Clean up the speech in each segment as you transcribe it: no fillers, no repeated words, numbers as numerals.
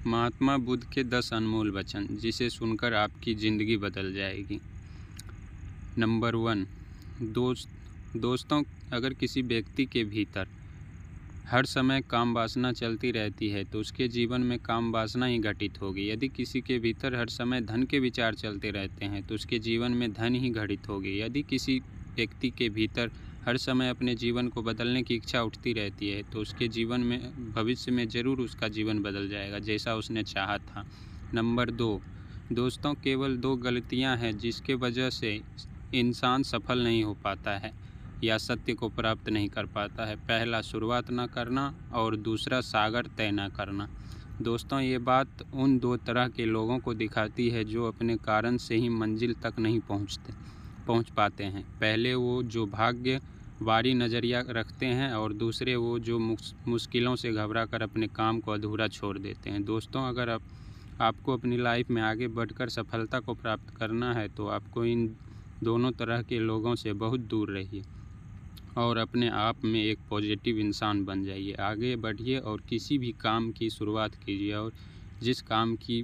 महात्मा बुद्ध के 10 अनमोल वचन जिसे सुनकर आपकी ज़िंदगी बदल जाएगी। नंबर 1, दोस्तों, अगर किसी व्यक्ति के भीतर हर समय काम वासना चलती रहती है तो उसके जीवन में काम वासना ही घटित होगी। यदि किसी के भीतर हर समय धन के विचार चलते रहते हैं तो उसके जीवन में धन ही घटित होगी। यदि किसी व्यक्ति के भीतर हर समय अपने जीवन को बदलने की इच्छा उठती रहती है तो उसके जीवन में भविष्य में ज़रूर उसका जीवन बदल जाएगा जैसा उसने चाहा था। नंबर 2, दोस्तों, केवल 2 गलतियां हैं जिसके वजह से इंसान सफल नहीं हो पाता है या सत्य को प्राप्त नहीं कर पाता है। पहला, शुरुआत ना करना और दूसरा, सागर तय ना करना। दोस्तों, ये बात उन 2 तरह के लोगों को दिखाती है जो अपने कारण से ही मंजिल तक नहीं पहुंच पाते हैं। पहले वो जो भाग्यवादी नज़रिया रखते हैं और दूसरे वो जो मुश्किलों से घबरा कर अपने काम को अधूरा छोड़ देते हैं। दोस्तों, अगर आपको अपनी लाइफ में आगे बढ़कर सफलता को प्राप्त करना है तो आपको इन दोनों तरह के लोगों से बहुत दूर रहिए और अपने आप में एक पॉजिटिव इंसान बन जाइए। आगे बढ़िए और किसी भी काम की शुरुआत कीजिए और जिस काम की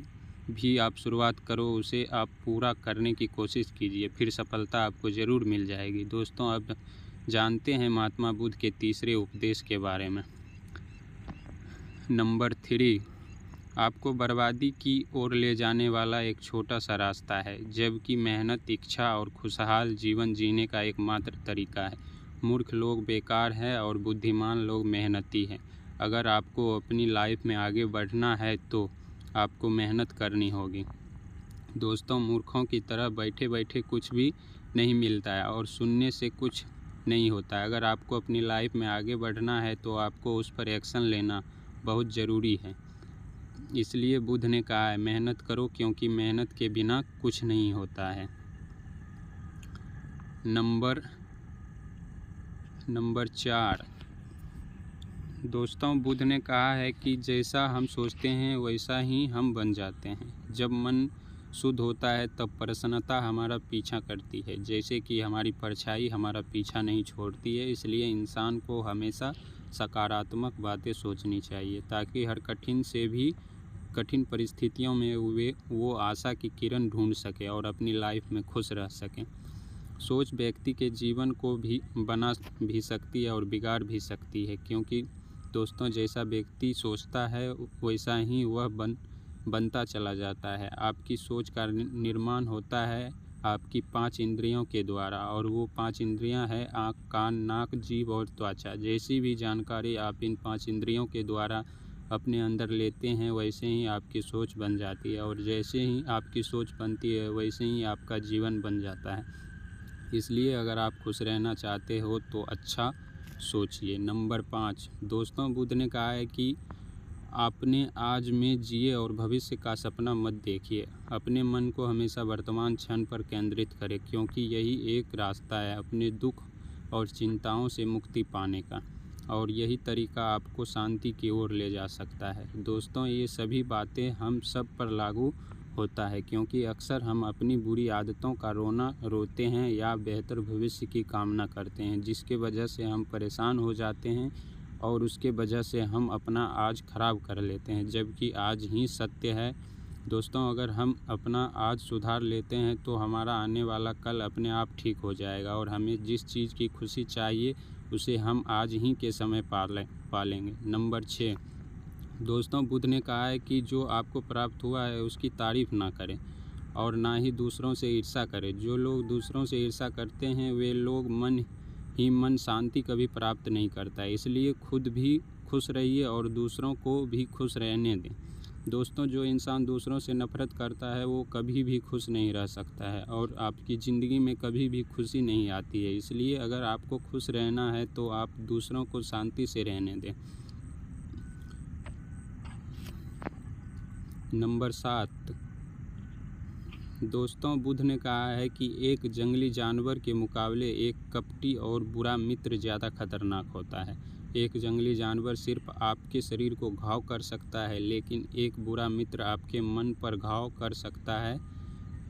भी आप शुरुआत करो उसे आप पूरा करने की कोशिश कीजिए, फिर सफलता आपको ज़रूर मिल जाएगी। दोस्तों, अब जानते हैं महात्मा बुद्ध के तीसरे उपदेश के बारे में। नंबर 3, आपको बर्बादी की ओर ले जाने वाला एक छोटा सा रास्ता है, जबकि मेहनत, इच्छा और खुशहाल जीवन जीने का एकमात्र तरीका है। मूर्ख लोग बेकार हैं और बुद्धिमान लोग मेहनती हैं। अगर आपको अपनी लाइफ में आगे बढ़ना है तो आपको मेहनत करनी होगी। दोस्तों, मूर्खों की तरह बैठे बैठे कुछ भी नहीं मिलता है और सुनने से कुछ नहीं होता है। अगर आपको अपनी लाइफ में आगे बढ़ना है तो आपको उस पर एक्शन लेना बहुत ज़रूरी है। इसलिए बुद्ध ने कहा है, मेहनत करो क्योंकि मेहनत के बिना कुछ नहीं होता है। नंबर 4, दोस्तों, बुद्ध ने कहा है कि जैसा हम सोचते हैं वैसा ही हम बन जाते हैं। जब मन शुद्ध होता है तब प्रसन्नता हमारा पीछा करती है, जैसे कि हमारी परछाई हमारा पीछा नहीं छोड़ती है। इसलिए इंसान को हमेशा सकारात्मक बातें सोचनी चाहिए ताकि हर कठिन परिस्थितियों में वो आशा की किरण ढूंढ सके और अपनी लाइफ में खुश रह सकें। सोच व्यक्ति के जीवन को भी बना भी सकती है और बिगाड़ भी सकती है, क्योंकि दोस्तों, जैसा व्यक्ति सोचता है वैसा ही वह बनता चला जाता है। आपकी सोच का निर्माण होता है आपकी 5 इंद्रियों के द्वारा, और वो 5 इंद्रियां हैं आँख, कान, नाक, जीभ और त्वचा। जैसी भी जानकारी आप इन 5 इंद्रियों के द्वारा अपने अंदर लेते हैं वैसे ही आपकी सोच बन जाती है, और जैसे ही आपकी सोच बनती है वैसे ही आपका जीवन बन जाता है। इसलिए अगर आप खुश रहना चाहते हो तो अच्छा सोचिए। नंबर 5, दोस्तों, बुद्ध ने कहा है कि आपने आज में जिए और भविष्य का सपना मत देखिए। अपने मन को हमेशा वर्तमान क्षण पर केंद्रित करें, क्योंकि यही एक रास्ता है अपने दुख और चिंताओं से मुक्ति पाने का, और यही तरीका आपको शांति की ओर ले जा सकता है। दोस्तों, ये सभी बातें हम सब पर लागू होता है, क्योंकि अक्सर हम अपनी बुरी आदतों का रोना रोते हैं या बेहतर भविष्य की कामना करते हैं, जिसके वजह से हम परेशान हो जाते हैं और उसके वजह से हम अपना आज ख़राब कर लेते हैं, जबकि आज ही सत्य है। दोस्तों, अगर हम अपना आज सुधार लेते हैं तो हमारा आने वाला कल अपने आप ठीक हो जाएगा और हमें जिस चीज़ की खुशी चाहिए उसे हम आज ही के समय पालेंगे। नंबर 6, दोस्तों, बुद्ध ने कहा है कि जो आपको प्राप्त हुआ है उसकी तारीफ़ ना करें और ना ही दूसरों से ईर्ष्या करें। जो लोग दूसरों से ईर्ष्या करते हैं वे लोग मन शांति कभी प्राप्त नहीं करता है। इसलिए खुद भी खुश रहिए और दूसरों को भी खुश रहने दें। दोस्तों, जो इंसान दूसरों से नफरत करता है वो कभी भी खुश नहीं रह सकता है और आपकी ज़िंदगी में कभी भी खुशी नहीं आती है। इसलिए अगर आपको खुश रहना है तो आप दूसरों को शांति से रहने दें। नंबर 7, दोस्तों, बुद्ध ने कहा है कि एक जंगली जानवर के मुकाबले एक कपटी और बुरा मित्र ज़्यादा खतरनाक होता है। एक जंगली जानवर सिर्फ आपके शरीर को घाव कर सकता है, लेकिन एक बुरा मित्र आपके मन पर घाव कर सकता है।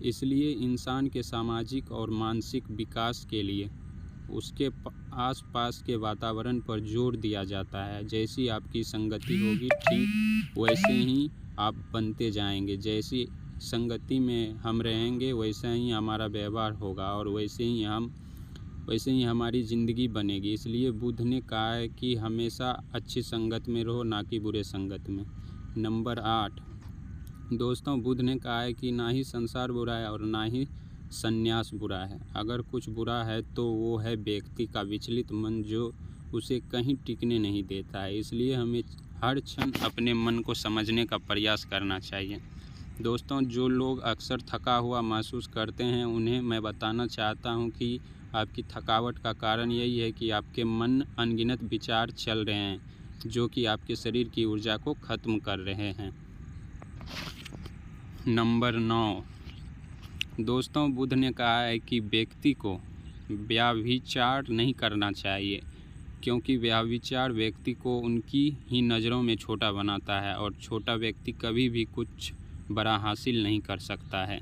इसलिए इंसान के सामाजिक और मानसिक विकास के लिए उसके आसपास के वातावरण पर जोर दिया जाता है। जैसी आपकी संगति होगी ठीक वैसे ही आप बनते जाएंगे। जैसी संगति में हम रहेंगे वैसा ही हमारा व्यवहार होगा और वैसे ही हमारी ज़िंदगी बनेगी। इसलिए बुद्ध ने कहा है कि हमेशा अच्छी संगत में रहो, ना कि बुरे संगत में। नंबर 8 दोस्तों, बुद्ध ने कहा है कि ना ही संसार बुरा है और ना ही संन्यास बुरा है। अगर कुछ बुरा है तो वो है व्यक्ति का विचलित मन, जो उसे कहीं टिकने नहीं देता है। इसलिए हमें हर क्षण अपने मन को समझने का प्रयास करना चाहिए। दोस्तों, जो लोग अक्सर थका हुआ महसूस करते हैं उन्हें मैं बताना चाहता हूं कि आपकी थकावट का कारण यही है कि आपके मन अनगिनत विचार चल रहे हैं, जो कि आपके शरीर की ऊर्जा को ख़त्म कर रहे हैं। नंबर 9 दोस्तों, बुद्ध ने कहा है कि व्यक्ति को व्यभिचार नहीं करना चाहिए, क्योंकि व्यभिचार व्यक्ति को उनकी ही नज़रों में छोटा बनाता है और छोटा व्यक्ति कभी भी कुछ बड़ा हासिल नहीं कर सकता है।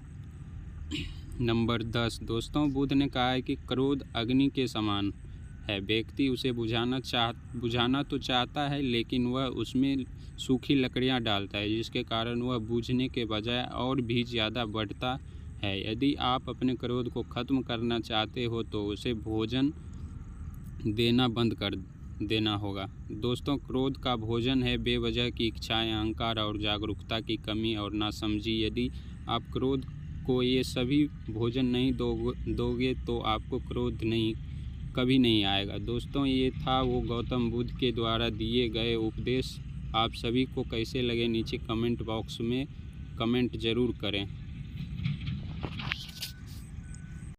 नंबर 10 दोस्तों, बुद्ध ने कहा है कि क्रोध अग्नि के समान है। व्यक्ति उसे बुझाना तो चाहता है, लेकिन वह उसमें सूखी लकड़ियां डालता है, जिसके कारण वह बुझने के बजाय और भी ज़्यादा बढ़ता है। यदि आप अपने क्रोध को ख़त्म करना चाहते हो तो उसे भोजन देना बंद कर देना होगा। दोस्तों, क्रोध का भोजन है बेवजह की इच्छाएं, अहंकार और जागरूकता की कमी और नासमझी। यदि आप क्रोध को ये सभी भोजन नहीं दोगे तो आपको क्रोध कभी नहीं आएगा। दोस्तों, ये था वो गौतम बुद्ध के द्वारा दिए गए उपदेश। आप सभी को कैसे लगे नीचे कमेंट बॉक्स में कमेंट ज़रूर करें।